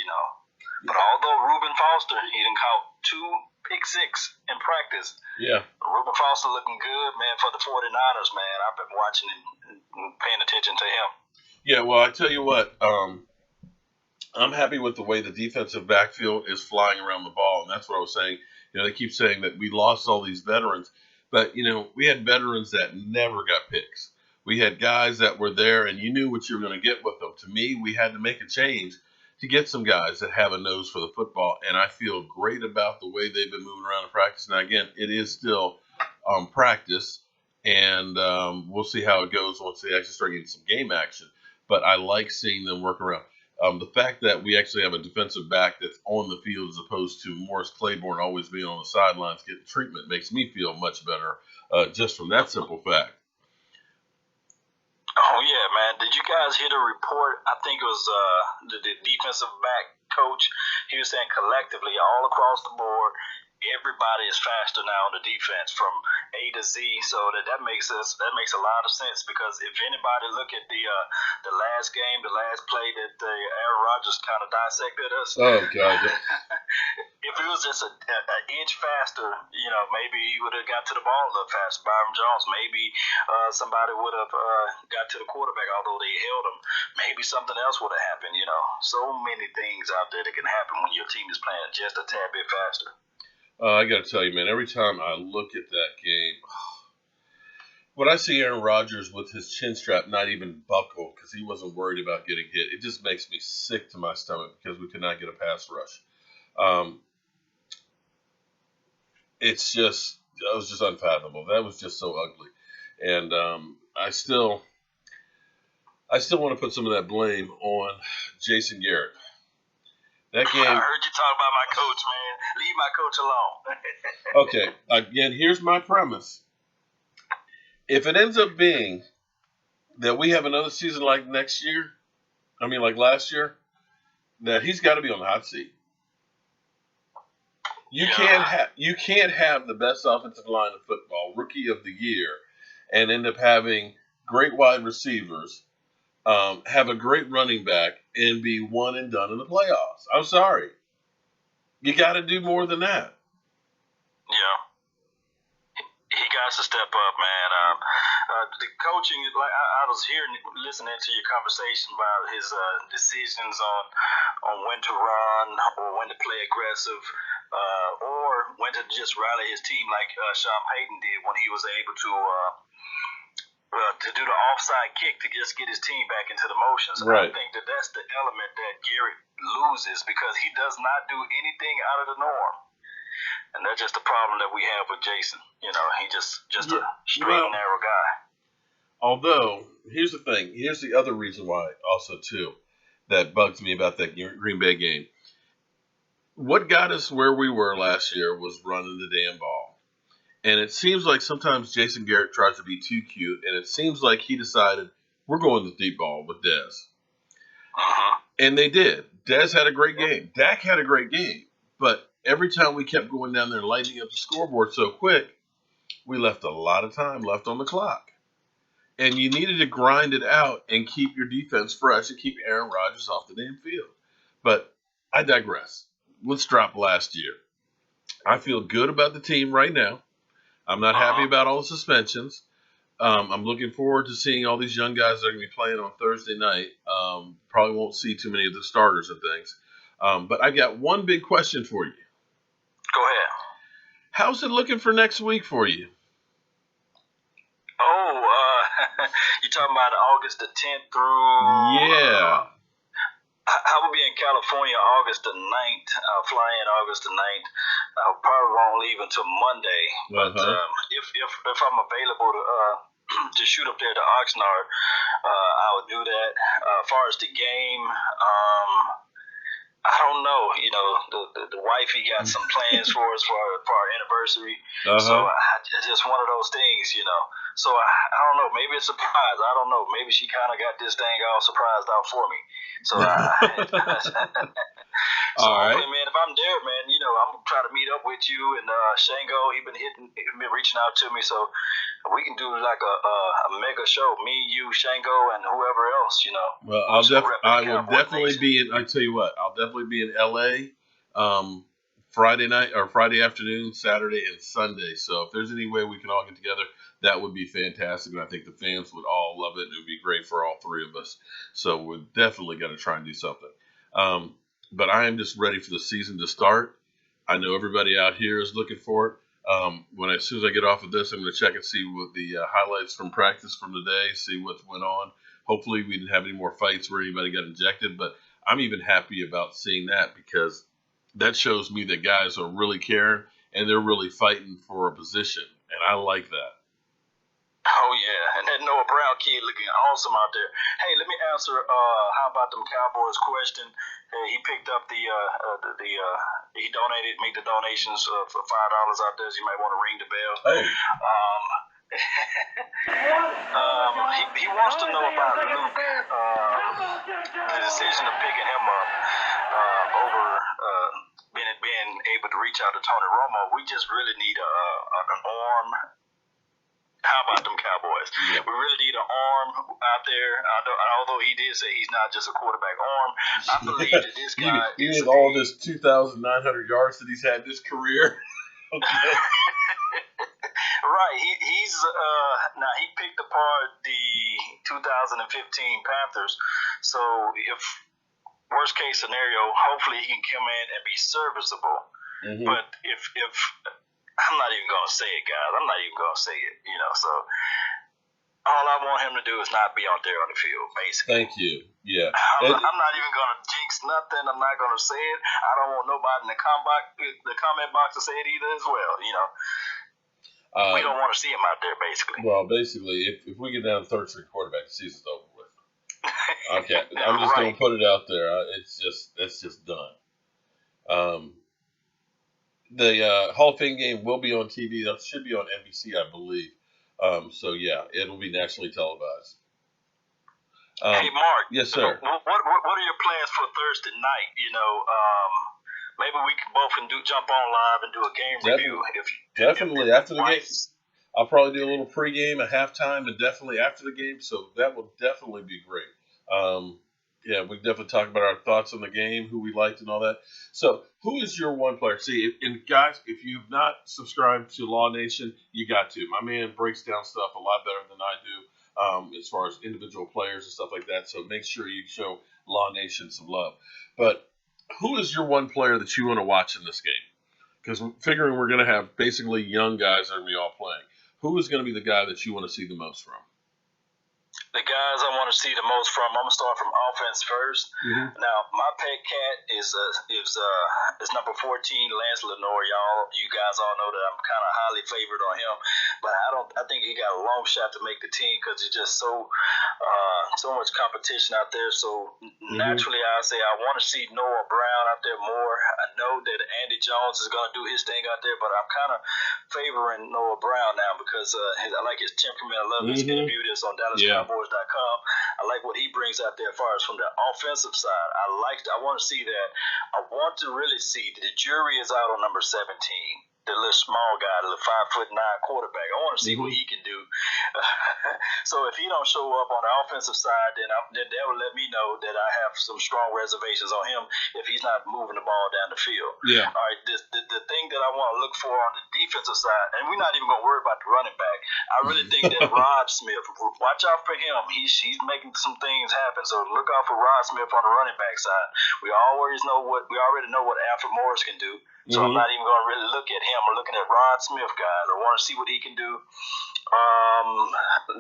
Speaker 3: But although Reuben Foster, he done caught 2 pick six in practice.
Speaker 1: Yeah.
Speaker 3: Reuben Foster looking good, man, for the 49ers, man. I've been watching and paying attention to him.
Speaker 1: Yeah, well, I tell you what, I'm happy with the way the defensive backfield is flying around the ball, and that's what I was saying. They keep saying that we lost all these veterans, But, we had veterans that never got picks. We had guys that were there, and you knew what you were going to get with them. To me, we had to make a change to get some guys that have a nose for the football, and I feel great about the way they've been moving around in practice. Now, again, it is still practice, and we'll see how it goes once they actually start getting some game action. But I like seeing them work around. The fact that we actually have a defensive back that's on the field as opposed to Morris Claiborne always being on the sidelines getting treatment makes me feel much better just from that simple fact.
Speaker 3: Oh, yeah, man. Did you guys hear the report? I think it was the defensive back coach. He was saying collectively all across the board, everybody is faster now on the defense from A to Z. So that makes a lot of sense, because if anybody look at the last game, the last play that Aaron Rodgers kind of dissected us.
Speaker 1: Oh God.
Speaker 3: If it was just an inch faster, maybe he would have got to the ball a little faster. Byron Jones, maybe somebody would have got to the quarterback, although they held him. Maybe something else would have happened. So many things out there that can happen when your team is playing just a tad bit faster.
Speaker 1: I got to tell you, man, every time I look at that game, when I see Aaron Rodgers with his chin strap not even buckled because he wasn't worried about getting hit, it just makes me sick to my stomach because we could not get a pass rush. That was just unfathomable. That was just so ugly. And I still want to put some of that blame on Jason Garrett. That game.
Speaker 3: I heard you talk about my coach, man. Leave my coach alone.
Speaker 1: Okay, again, here's my premise. If it ends up being that we have another season like last year, that he's got to be on the hot seat. You can't have the best offensive line in football, rookie of the year, and end up having great wide receivers, have a great running back, and be one and done in the playoffs. I'm sorry. You got to do more than that.
Speaker 3: Yeah. He got to step up, man. The coaching, like I was listening to your conversation about his decisions on when to run or when to play aggressive, or when to just rally his team like Sean Payton did when he was able to do the offside kick to just get his team back into the motions.
Speaker 1: Right.
Speaker 3: I think that's the element that Garrett loses, because he does not do anything out of the norm. And that's just the problem that we have with Jason. He just a straight and narrow guy.
Speaker 1: Although, here's the thing. Here's the other reason why also, too, that bugs me about that Green Bay game. What got us where we were last year was running the damn ball. And it seems like sometimes Jason Garrett tries to be too cute, and it seems like he decided, we're going to deep ball with Dez.
Speaker 3: Uh-huh.
Speaker 1: And they did. Dez had a great game. Dak had a great game. But every time we kept going down there and lighting up the scoreboard so quick, we left a lot of time left on the clock. And you needed to grind it out and keep your defense fresh and keep Aaron Rodgers off the damn field. But I digress. Let's drop last year. I feel good about the team right now. I'm not happy about all the suspensions. I'm looking forward to seeing all these young guys that are going to be playing on Thursday night. Probably won't see too many of the starters and things. But I got one big question for you.
Speaker 3: Go ahead.
Speaker 1: How's it looking for next week for you?
Speaker 3: You talking about August the 10th through?
Speaker 1: Yeah.
Speaker 3: I will be in California August the 9th. I'll fly in August the 9th. I probably won't leave until Monday. But if I'm available to shoot up there to Oxnard, I would do that. As far as the game, I don't know. The wifey got some plans for us for our anniversary. So it's just one of those things, So I don't know. Maybe it's a surprise. I don't know. Maybe she kind of got this thing all surprised out for me. So,
Speaker 1: all right,
Speaker 3: hopefully, man, if I'm there, man, I'm gonna try to meet up with you and Shango. He been reaching out to me, so we can do like a mega show. Me, you, Shango, and whoever else,
Speaker 1: Well, I will definitely be in. I tell you what, I'll definitely be in LA. Friday night or Friday afternoon, Saturday and Sunday. So if there's any way we can all get together, that would be fantastic. And I think the fans would all love it. It would be great for all three of us. So we're definitely going to try and do something. But I am just ready for the season to start. I know everybody out here is looking for it. As soon as I get off of this, I'm going to check and see what the highlights from practice from today, see what went on. Hopefully, we didn't have any more fights where anybody got injected, but I'm even happy about seeing that because that shows me that guys are really caring and they're really fighting for a position, and I like that.
Speaker 3: Oh yeah, and that Noah Brown kid looking awesome out there. Hey, let me answer. How about them Cowboys question? He picked up he donated, made the donations for $5 out there. So you might want to ring the bell.
Speaker 1: Oh.
Speaker 3: He wants to know about Luke, the decision of picking him up over being able to reach out to Tony Romo. We just really need an arm. How about them Cowboys?
Speaker 1: Yeah.
Speaker 3: We really need an arm out there. Although he did say he's not just a quarterback arm, I believe that this guy
Speaker 1: is all this 2,900 yards that he's had this career. Okay.
Speaker 3: Right. He's now he picked apart the 2015 Panthers. So if worst case scenario, hopefully he can come in and be serviceable. Mm-hmm. But if I'm not even going to say it, guys. I'm not even going to say it, So all I want him to do is not be out there on the field, basically.
Speaker 1: Thank you. Yeah.
Speaker 3: I'm not even going to jinx nothing. I'm not going to say it. I don't want nobody in the comment box to say it either as well, we don't want to see him out there, basically.
Speaker 1: Well, basically, if we get down to third string quarterback, the season's over with. Okay. I'm just going to put it out there. It's just done. The Hall of Fame game will be on TV. That should be on NBC, I believe. So, yeah, it'll be nationally televised.
Speaker 3: Hey, Mark.
Speaker 1: Yes, sir.
Speaker 3: What are your plans for Thursday night? Maybe we can both jump on live and do a game review.
Speaker 1: Definitely. After the game, I'll probably do a little pregame, a halftime, and definitely after the game. So that will definitely be great. Yeah, we can definitely talk about our thoughts on the game, who we liked and all that. So, who is your one player? See, and guys, if you've not subscribed to Law Nation, you got to. My man breaks down stuff a lot better than I do as far as individual players and stuff like that. So, make sure you show Law Nation some love. But who is your one player that you want to watch in this game? Because figuring we're going to have basically young guys that are going to be all playing. Who is going to be the guy that you want to see the most from?
Speaker 3: The guys I want to see the most from, I'm gonna start from offense first. Mm-hmm. Now, my pet cat is number 14, Lance Lenore. You guys all know that I'm kind of highly favored on him, but I think he got a long shot to make the team because he's just so much competition out there. So naturally, I say I want to see Noah Brown out there more. I know that Andy Jones is gonna do his thing out there, but I'm kind of favoring Noah Brown now because I like his temperament. I love his interview that's on Dallas Cowboys. I like what he brings out there as far as from the offensive side. I want to see that. I want to really see that the jury is out on number 17. The little small guy, the little 5'9" quarterback. I want to see what he can do. So if he don't show up on the offensive side, then that will let me know that I have some strong reservations on him if he's not moving the ball down the field.
Speaker 1: Yeah.
Speaker 3: All right. The thing that I want to look for on the defensive side, and we're not even going to worry about the running back. I really think that Rod Smith. Watch out for him. He's making some things happen. So look out for Rod Smith on the running back side. We already know what Alfred Morris can do. So I'm not even going to really look at him. I'm looking at Rod Smith, guys. I want to see what he can do.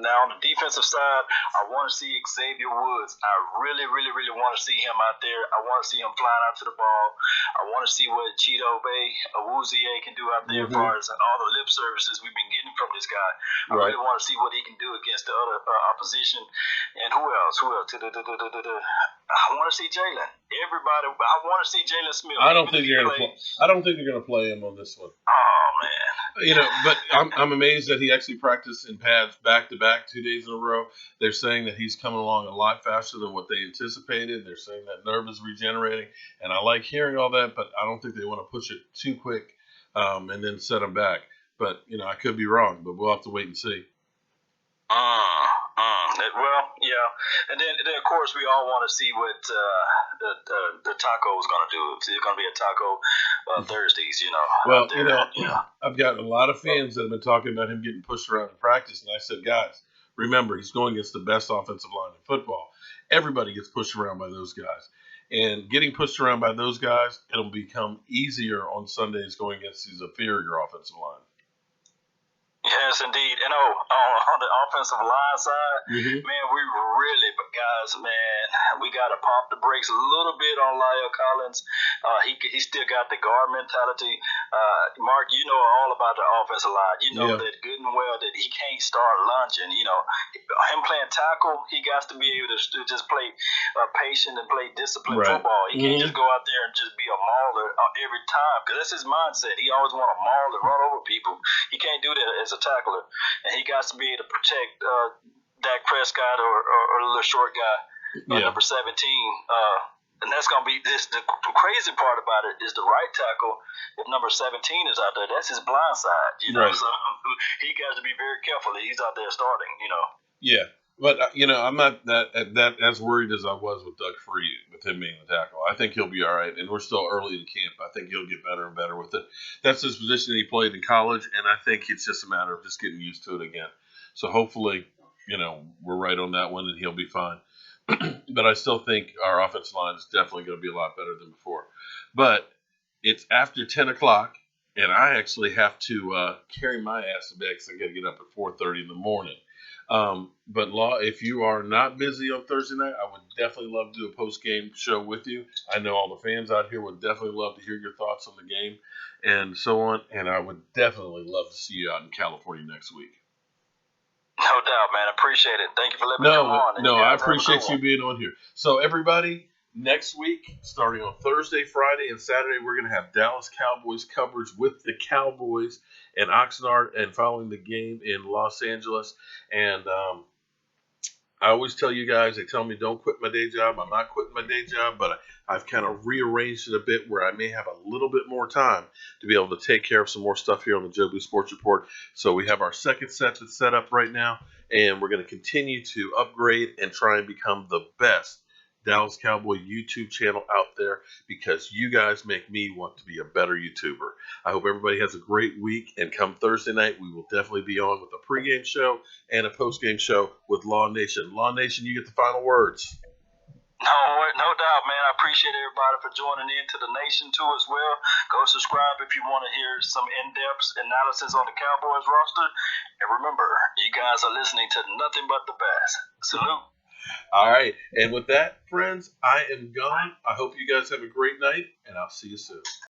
Speaker 3: Now on the defensive side, I want to see Xavier Woods. I really, really, really want to see him out there. I want to see him flying out to the ball. I want to see what Cheeto Bay Awuzie can do out there as far as all the lip services we've been getting from this guy. I really want to see what he can do against the other opposition. And who else? I want to see Jalen. Everybody. I want to see Jalen Smith.
Speaker 1: I don't think you're going to play him on this one.
Speaker 3: Oh man.
Speaker 1: But I'm amazed that he actually practiced in pads back-to-back 2 days in a row. They're saying that he's coming along a lot faster than what they anticipated. They're saying that nerve is regenerating, and I like hearing all that, but I don't think they want to push it too quick and then set him back. But, I could be wrong, but we'll have to wait and see.
Speaker 3: Well, yeah, and then of course we all want to see what the taco is going to do. It's going to be a taco Thursdays,
Speaker 1: Well, I've got a lot of fans that have been talking about him getting pushed around in practice, and I said, guys, remember he's going against the best offensive line in football. Everybody gets pushed around by those guys, and getting pushed around by those guys, it'll become easier on Sundays going against his inferior offensive line.
Speaker 3: Yes, indeed. And on the offensive line side, man, we really, but guys, man, we got to pump the brakes a little bit on Lyle Collins. He still got the guard mentality. Mark, you know all about the offensive line. You know that good and well that he can't start lunging. You know, him playing tackle, he got to be able to just play patient and play disciplined football. He can't just go out there and just be a mauler every time, because that's his mindset. He always want to maul and run over people. He can't do that as a tackler, and he got to be able to protect Dak Prescott or the little short guy, number 17. And that's going to be this. The crazy part about it is the right tackle, if number 17 is out there, that's his blind side. You know, so he got to be very careful that he's out there starting. You know.
Speaker 1: Yeah. But, I'm not that as worried as I was with Doug Free, with him being the tackle. I think he'll be all right, and we're still early in camp. I think he'll get better and better with it. That's his position he played in college, and I think it's just a matter of just getting used to it again. So hopefully, we're right on that one, and he'll be fine. But I still think our offensive line is definitely going to be a lot better than before. But it's after 10 o'clock, and I actually have to carry my ass to bed because I got to get up at 4:30 in the morning. But Law, if you are not busy on Thursday night, I would definitely love to do a post-game show with you. I know all the fans out here would definitely love to hear your thoughts on the game and so on. And I would definitely love to see you out in California next week.
Speaker 3: No doubt, man. I appreciate it. Thank you for letting me come on.
Speaker 1: No, I appreciate you being on here. So everybody, next week, starting on Thursday, Friday, and Saturday, we're going to have Dallas Cowboys coverage with the Cowboys and Oxnard and following the game in Los Angeles. And I always tell you guys, they tell me don't quit my day job. I'm not quitting my day job, but I've kind of rearranged it a bit where I may have a little bit more time to be able to take care of some more stuff here on the Jobu Sports Report. So we have our second set that's set up right now, and we're going to continue to upgrade and try and become the best Dallas Cowboy YouTube channel out there, because you guys make me want to be a better YouTuber. I hope everybody has a great week, and come Thursday night, we will definitely be on with a pregame show and a postgame show with Law Nation. Law Nation, you get the final words.
Speaker 3: No doubt, man. I appreciate everybody for joining in to the Nation too as well. Go subscribe if you want to hear some in-depth analysis on the Cowboys roster. And remember, you guys are listening to nothing but the best. Salute.
Speaker 1: All right. And with that, friends, I am gone. I hope you guys have a great night, and I'll see you soon.